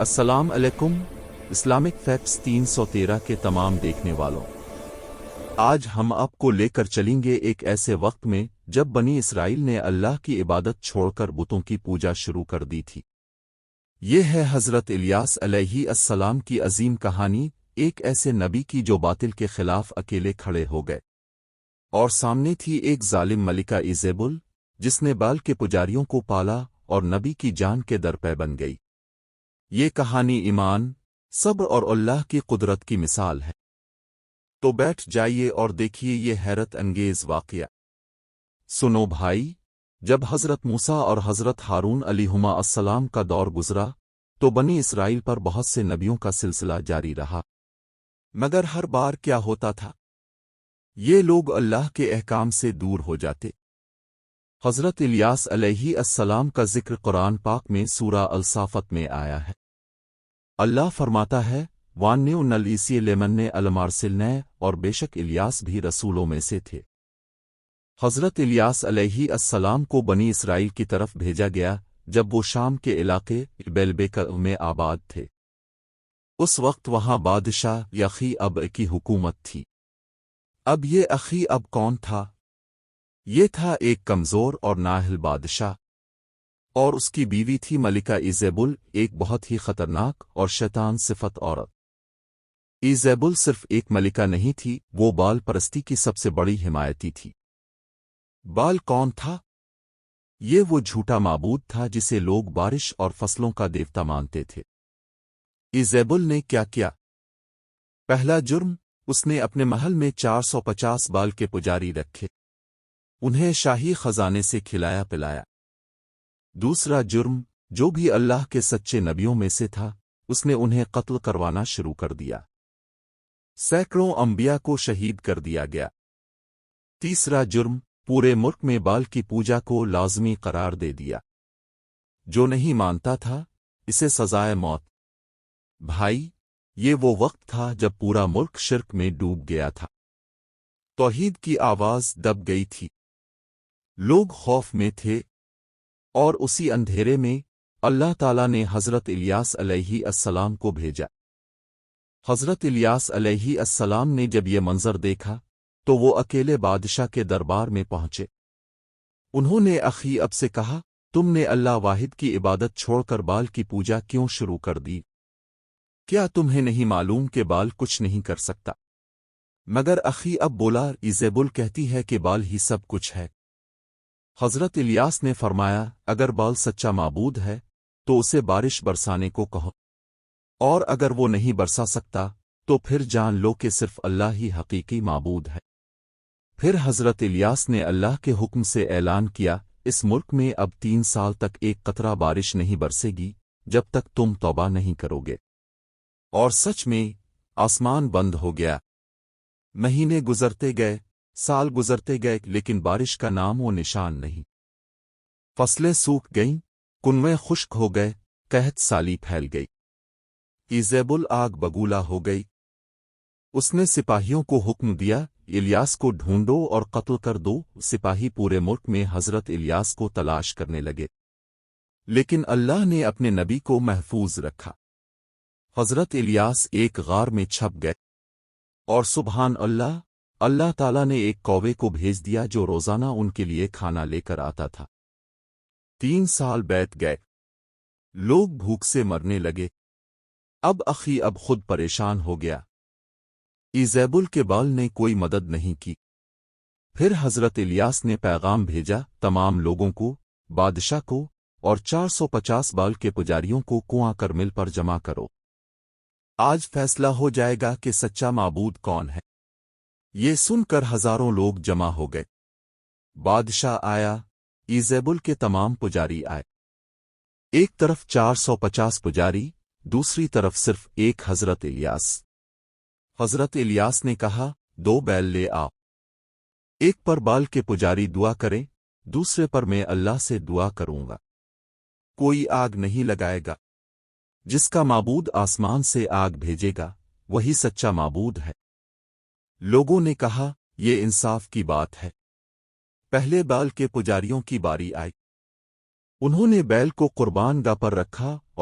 السلام علیکم Islamic facts 313 کے تمام دیکھنے والوں، آج ہم آپ کو لے کر چلیں گے ایک ایسے وقت میں جب بنی اسرائیل نے اللہ کی عبادت چھوڑ کر بتوں کی پوجا شروع کر دی تھی۔ یہ ہے حضرت الیاس علیہ السلام کی عظیم کہانی، ایک ایسے نبی کی جو باطل کے خلاف اکیلے کھڑے ہو گئے، اور سامنے تھی ایک ظالم ملکہ ایزیبل جس نے بال کے پجاریوں کو پالا اور نبی کی جان کے در پہ بن گئی۔ یہ کہانی ایمان، صبر اور اللہ کی قدرت کی مثال ہے۔ تو بیٹھ جائیے اور دیکھیے یہ حیرت انگیز واقعہ۔ سنو بھائی، جب حضرت موسیٰ اور حضرت ہارون علیہما السلام کا دور گزرا تو بنی اسرائیل پر بہت سے نبیوں کا سلسلہ جاری رہا، مگر ہر بار کیا ہوتا تھا؟ یہ لوگ اللہ کے احکام سے دور ہو جاتے۔ حضرت الیاس علیہ السلام کا ذکر قرآن پاک میں سورہ الصافت میں آیا ہے۔ اللہ فرماتا ہے، وَانِّ الْعِیسِی لِمَنَّ الْمَرْسِلْنَا، اور بے شک الیاس بھی رسولوں میں سے تھے۔ حضرت الیاس علیہ السلام کو بنی اسرائیل کی طرف بھیجا گیا جب وہ شام کے علاقے بیلبیکر میں آباد تھے۔ اس وقت وہاں بادشاہ یخی اب کی حکومت تھی۔ اب یہ اخی اب کون تھا؟ یہ تھا ایک کمزور اور نااہل بادشاہ، اور اس کی بیوی تھی ملکہ ایزیبل، ایک بہت ہی خطرناک اور شیطان صفت عورت۔ ایزیبل صرف ایک ملکہ نہیں تھی، وہ بال پرستی کی سب سے بڑی حمایتی تھی۔ بال کون تھا؟ یہ وہ جھوٹا معبود تھا جسے لوگ بارش اور فصلوں کا دیوتا مانتے تھے۔ ایزیبل نے کیا کیا؟ پہلا جرم، اس نے اپنے محل میں 450 بال کے پجاری رکھے، انہیں شاہی خزانے سے کھلایا پلایا۔ دوسرا جرم، جو بھی اللہ کے سچے نبیوں میں سے تھا، اس نے انہیں قتل کروانا شروع کر دیا۔ سینکڑوں انبیاء کو شہید کر دیا گیا۔ تیسرا جرم، پورے ملک میں بال کی پوجا کو لازمی قرار دے دیا۔ جو نہیں مانتا تھا، اسے سزائے موت۔ بھائی، یہ وہ وقت تھا جب پورا ملک شرک میں ڈوب گیا تھا، توحید کی آواز دب گئی تھی، لوگ خوف میں تھے، اور اسی اندھیرے میں اللہ تعالیٰ نے حضرت الیاس علیہ السلام کو بھیجا۔ حضرت الیاس علیہ السلام نے جب یہ منظر دیکھا تو وہ اکیلے بادشاہ کے دربار میں پہنچے۔ انہوں نے اخی اب سے کہا، تم نے اللہ واحد کی عبادت چھوڑ کر بال کی پوجا کیوں شروع کر دی؟ کیا تمہیں نہیں معلوم کہ بال کچھ نہیں کر سکتا؟ مگر اخی اب بولا، ایزیبل کہتی ہے کہ بال ہی سب کچھ ہے۔ حضرت الیاس نے فرمایا، اگر بال سچا معبود ہے تو اسے بارش برسانے کو کہو، اور اگر وہ نہیں برسا سکتا تو پھر جان لو کہ صرف اللہ ہی حقیقی معبود ہے۔ پھر حضرت الیاس نے اللہ کے حکم سے اعلان کیا، اس ملک میں اب 3 سال تک ایک قطرہ بارش نہیں برسے گی جب تک تم توبہ نہیں کرو گے۔ اور سچ میں آسمان بند ہو گیا۔ مہینے گزرتے گئے، سال گزرتے گئے، لیکن بارش کا نام و نشان نہیں۔ فصلیں سوکھ گئیں، کنویں خشک ہو گئے، قحط سالی پھیل گئی۔ ایزیبل آگ بگولا ہو گئی۔ اس نے سپاہیوں کو حکم دیا، الیاس کو ڈھونڈو اور قتل کر دو۔ سپاہی پورے ملک میں حضرت الیاس کو تلاش کرنے لگے، لیکن اللہ نے اپنے نبی کو محفوظ رکھا۔ حضرت الیاس ایک غار میں چھپ گئے، اور سبحان اللہ، اللہ تعالیٰ نے ایک کوے کو بھیج دیا جو روزانہ ان کے لیے کھانا لے کر آتا تھا۔ 3 سال بیت گئے، لوگ بھوک سے مرنے لگے۔ اب اخی اب خود پریشان ہو گیا۔ ایزیبل کے بال نے کوئی مدد نہیں کی۔ پھر حضرت الیاس نے پیغام بھیجا تمام لوگوں کو، بادشاہ کو اور 450 بال کے پجاریوں کو کنواں کر مل پر جمع کرو۔ آج فیصلہ ہو جائے گا کہ سچا معبود کون ہے۔ یہ سن کر ہزاروں لوگ جمع ہو گئے۔ بادشاہ آیا، ایزیبل کے تمام پجاری آئے۔ ایک طرف 450 پجاری، دوسری طرف صرف ایک حضرت الیاس۔ حضرت الیاس نے کہا، 2 بیل لے آؤ، ایک پر بال کے پجاری دعا کریں، دوسرے پر میں اللہ سے دعا کروں گا۔ کوئی آگ نہیں لگائے گا۔ جس کا معبود آسمان سے آگ بھیجے گا وہی سچا معبود ہے۔ لوگوں نے کہا، یہ انصاف کی بات ہے۔ پہلے بال کے پجاریوں کی باری آئی۔ انہوں نے بیل کو قربان گاہ پر رکھا